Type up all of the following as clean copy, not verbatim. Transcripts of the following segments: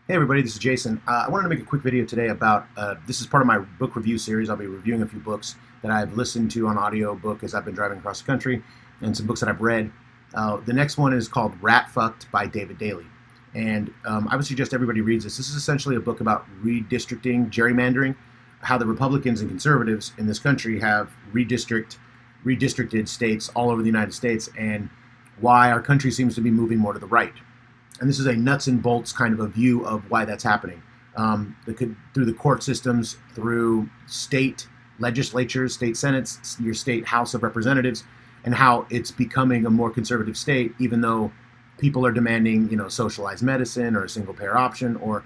Hey everybody, this is Jason. I wanted to make a quick video today about, this is part of my book review series. I'll be reviewing a few books that I've listened to on audiobook as I've been driving across the country, and some books that I've read. The next one is called RATFUCKED by David Daley. And I would suggest everybody reads this. This is essentially a book about redistricting, gerrymandering, how the Republicans and conservatives in this country have redistricted states all over the United States, and why our country seems to be moving more to the right. And this is a nuts and bolts kind of a view of why that's happening. Through the court systems, through state legislatures, state senates, your state House of Representatives, and how it's becoming a more conservative state, even though people are demanding, socialized medicine or a single payer option, or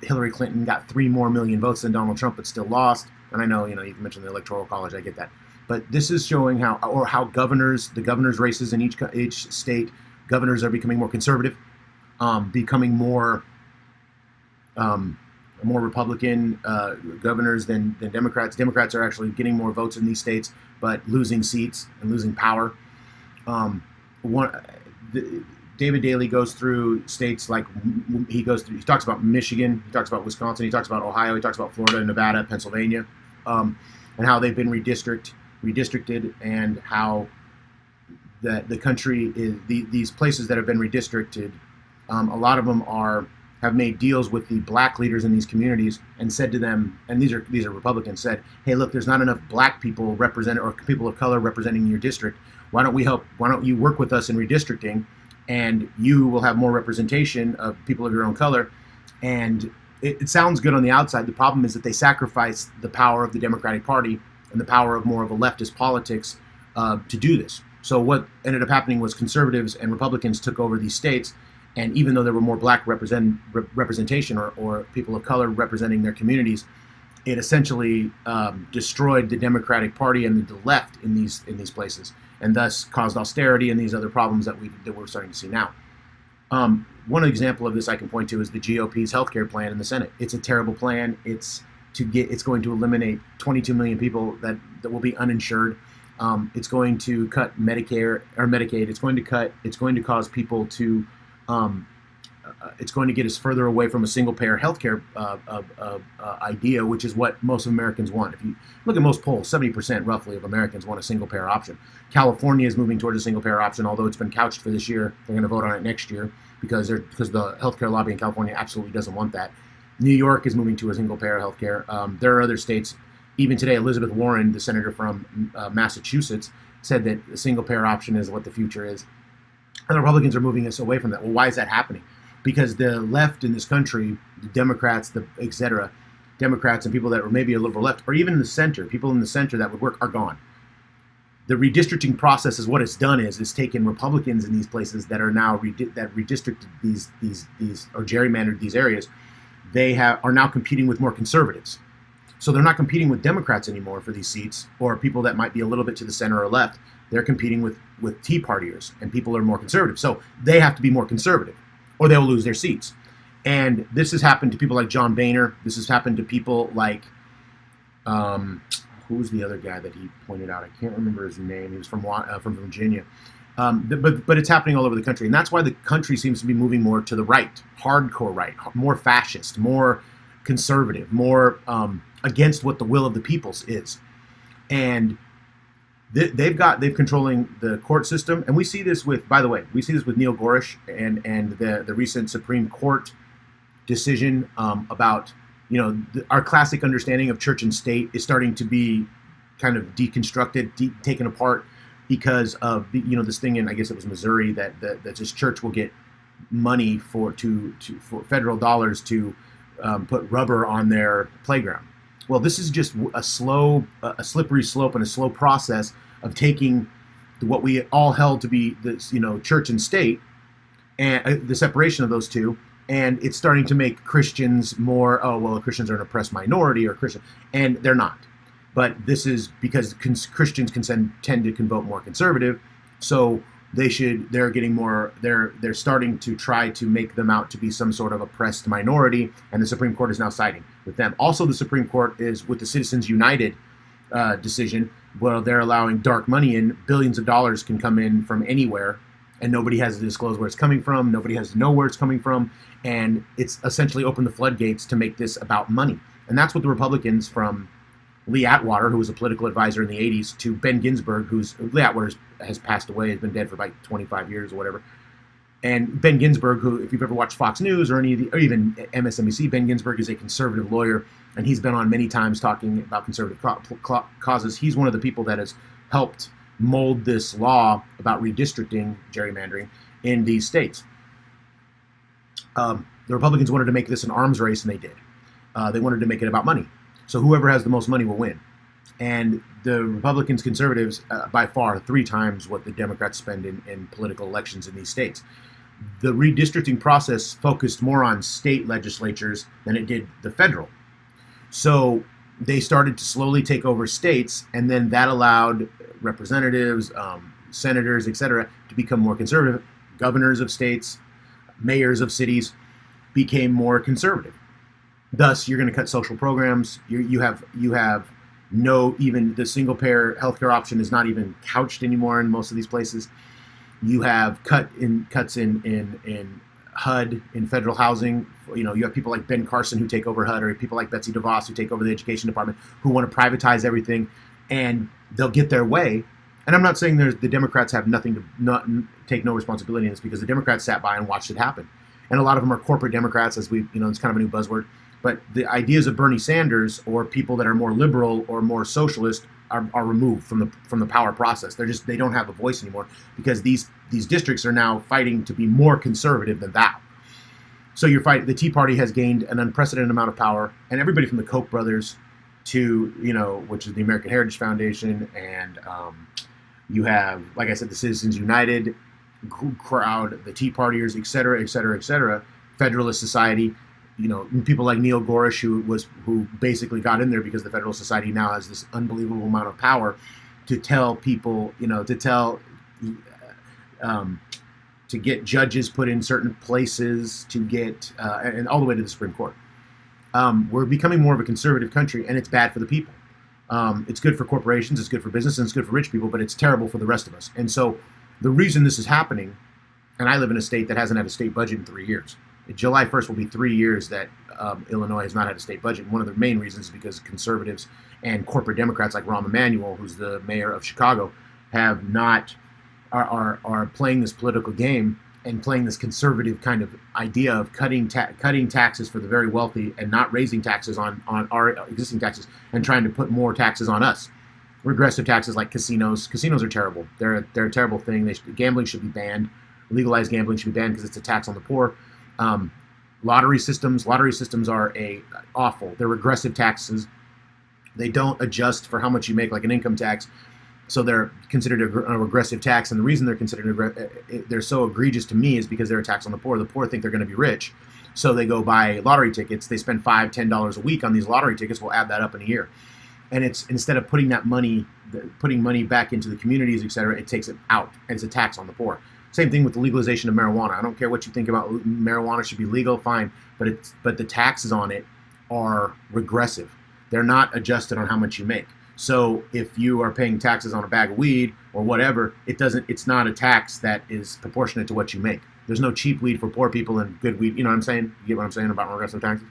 Hillary Clinton got 3 more million votes than Donald Trump, but still lost. And I know, you mentioned the Electoral College, I get that. But this is showing how the governors races in each state, governors are becoming more conservative, becoming more Republican governors than Democrats. Democrats are actually getting more votes in these states, but losing seats and losing power. David Daley goes through states like he talks about Michigan, he talks about Wisconsin, he talks about Ohio, he talks about Florida, Nevada, Pennsylvania, and how they've been redistricted, and how the country is these places that have been redistricted. A lot of them have made deals with the black leaders in these communities and said to them, and these are Republicans, said, hey, look, there's not enough black people represented, or people of color representing your district. Why don't you work with us in redistricting, and you will have more representation of people of your own color. And it sounds good on the outside. The problem is that they sacrifice the power of the Democratic Party and the power of more of a leftist politics to do this. So what ended up happening was conservatives and Republicans took over these states. And even though there were more black representation or people of color representing their communities, it essentially destroyed the Democratic Party and the left in these places, and thus caused austerity and these other problems that we're starting to see now. One example of this I can point to is the GOP's healthcare plan in the Senate. It's a terrible plan. It's going to eliminate 22 million people that will be uninsured. It's going to cut Medicare or Medicaid. It's going to cause people to it's going to get us further away from a single-payer healthcare idea, which is what most Americans want. If you look at most polls, 70% roughly of Americans want a single-payer option. California is moving towards a single-payer option, although it's been couched for this year. They're going to vote on it next year because the healthcare lobby in California absolutely doesn't want that. New York is moving to a single-payer healthcare. There are other states. Even today, Elizabeth Warren, the senator from Massachusetts, said that a single-payer option is what the future is. And the Republicans are moving us away from that. Well, why is that happening? Because the left in this country, the Democrats, Democrats and people that were maybe a little left, or even in the center, people in the center that would work, are gone. The redistricting process is what it's done is taken Republicans in these places that are now redistricted these or gerrymandered these areas. They are now competing with more conservatives. So they're not competing with Democrats anymore for these seats, or people that might be a little bit to the center or left. They're competing with Tea Partiers, and people are more conservative. So they have to be more conservative, or they'll lose their seats. And this has happened to people like John Boehner. This has happened to people like, who's the other guy that he pointed out? I can't remember his name. He was from Virginia. But it's happening all over the country. And that's why the country seems to be moving more to the right, hardcore right, more fascist, more conservative, more against what the will of the peoples is. And they've controlling the court system, and we see this with, by the way, Neil Gorsuch and the recent Supreme Court decision about, our classic understanding of church and state is starting to be kind of deconstructed, taken apart, because of this thing in, I guess it was Missouri, that this church will get money for federal dollars to put rubber on their playground. Well, this is just a slippery slope and a slow process of taking what we all held to be this, church and state, and the separation of those two, and it's starting to make Christians more, Christians are an oppressed minority, or Christian, and they're not. But this is because Christians tend to vote more conservative, so they're getting more, they're starting to try to make them out to be some sort of oppressed minority, and the Supreme Court is now siding with them. Also, the Supreme Court is with the Citizens United decision, where they're allowing dark money in. Billions of dollars can come in from anywhere and nobody has to disclose where it's coming from. Nobody has to know where it's coming from, and it's essentially opened the floodgates to make this about money. And that's what the Republicans, from Lee Atwater, who was a political advisor in the 80s, to Ben Ginsberg, Lee Atwater has passed away, has been dead for like 25 years or whatever. And Ben Ginsberg, who, if you've ever watched Fox News or or even MSNBC, Ben Ginsberg is a conservative lawyer, and he's been on many times talking about conservative causes. He's one of the people that has helped mold this law about redistricting, gerrymandering, in these states. The Republicans wanted to make this an arms race, and they did. They wanted to make it about money. So whoever has the most money will win. And the Republicans, conservatives, by far 3 times what the Democrats spend in political elections in these states. The redistricting process focused more on state legislatures than it did the federal. So they started to slowly take over states, and then that allowed representatives, senators, etc., to become more conservative. Governors of states, mayors of cities became more conservative. Thus, you're going to cut social programs. You have no, even the single payer healthcare option is not even couched anymore in most of these places. You have cuts in HUD, in federal housing. You have people like Ben Carson who take over HUD, or people like Betsy DeVos who take over the education department, who want to privatize everything, and they'll get their way. And I'm not saying the Democrats have take no responsibility in this, because the Democrats sat by and watched it happen. And a lot of them are corporate Democrats, as it's kind of a new buzzword. But the ideas of Bernie Sanders, or people that are more liberal or more socialist, are removed from the power process. They don't have a voice anymore, because these districts are now fighting to be more conservative than that. So the Tea Party has gained an unprecedented amount of power, and everybody from the Koch brothers to, which is the American Heritage Foundation, and you have, like I said, the Citizens United crowd, the Tea Partiers, et cetera, et cetera, et cetera, Federalist Society. People like Neil Gorish, who basically got in there because the Federalist Society now has this unbelievable amount of power to tell people, to get judges put in certain places, to get, and all the way to the Supreme Court. We're becoming more of a conservative country, and it's bad for the people. It's good for corporations, it's good for business, and it's good for rich people, but it's terrible for the rest of us. And so the reason this is happening, and I live in a state that hasn't had a state budget in 3 years. July 1st will be 3 years that Illinois has not had a state budget. And one of the main reasons is because conservatives and corporate Democrats like Rahm Emanuel, who's the mayor of Chicago, are playing this political game and playing this conservative kind of idea of cutting taxes for the very wealthy and not raising taxes on our existing taxes, and trying to put more taxes on us. Regressive taxes like casinos. Casinos are terrible. They're a terrible thing. Gambling should be banned. Legalized gambling should be banned because it's a tax on the poor. Lottery systems are awful. They're regressive taxes. They don't adjust for how much you make, like an income tax. So they're considered a regressive tax. And the reason they're so egregious to me is because they're a tax on the poor. The poor think they're going to be rich, so they go buy lottery tickets. They spend $5, $10 a week on these lottery tickets. We'll add that up in a year. And it's, instead of putting money back into the communities, et cetera, it takes it out, and it's a tax on the poor. Same thing with the legalization of marijuana. I don't care what you think about marijuana should be legal, fine, but the taxes on it are regressive. They're not adjusted on how much you make. So if you are paying taxes on a bag of weed or whatever, it's not a tax that is proportionate to what you make. There's no cheap weed for poor people and good weed. You know what I'm saying? You get what I'm saying about regressive taxes?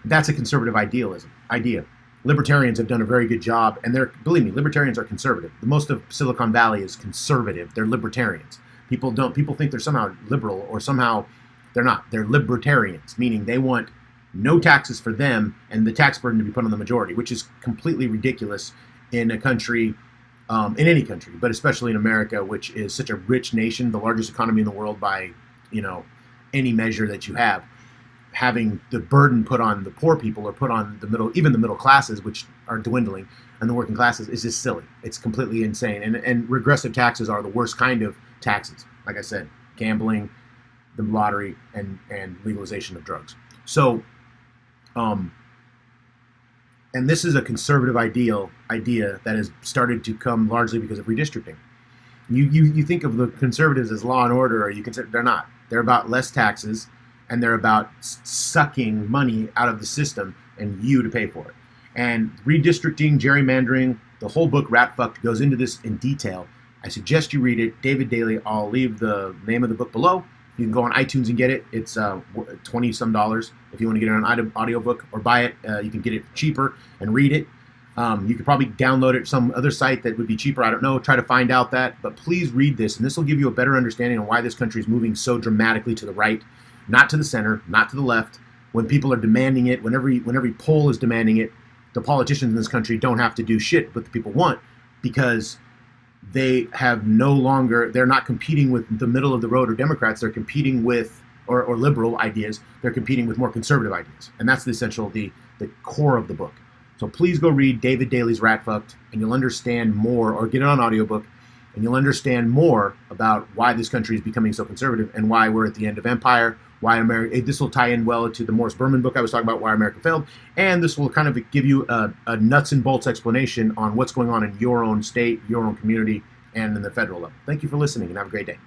That's a conservative idea. Libertarians have done a very good job, and believe me, libertarians are conservative. Most of Silicon Valley is conservative. They're libertarians. People think they're somehow liberal, or somehow they're not. They're libertarians, meaning they want no taxes for them and the tax burden to be put on the majority, which is completely ridiculous in a country, in any country, but especially in America, which is such a rich nation, the largest economy in the world by, any measure that you have. Having the burden put on the poor people, or put on even the middle classes, which are dwindling, and the working classes, is just silly. It's completely insane. And regressive taxes are the worst kind of taxes. Like I said, gambling, the lottery, and legalization of drugs. So, and this is a conservative idea that has started to come largely because of redistricting. You think of the conservatives as law and order, or they're not. They're about less taxes, and they're about sucking money out of the system and you to pay for it. And redistricting, gerrymandering, the whole book RATFUCKED goes into this in detail. I suggest you read it. David Daley. I'll leave the name of the book below. You can go on iTunes and get it. It's $20-some if you want to get it on audiobook, or buy it. You can get it cheaper and read it. You could probably download it some other site that would be cheaper. I don't know. Try to find out that. But please read this, and this will give you a better understanding of why this country is moving so dramatically to the right, not to the center, not to the left. When people are demanding it, when every poll is demanding it, the politicians in this country don't have to do shit what the people want, because they have no longer, they're not competing with the middle of the road or Democrats. They're competing with, or liberal ideas. They're competing with more conservative ideas. And that's the essential, the core of the book. So please go read David Daley's RATFUCKED, and you'll understand more, or get it on audiobook, and you'll understand more about why this country is becoming so conservative, and why we're at the end of empire, why America, this will tie in well to the Morris Berman book I was talking about, Why America Failed, and this will kind of give you a nuts and bolts explanation on what's going on in your own state, your own community, and in the federal level. Thank you for listening, and have a great day.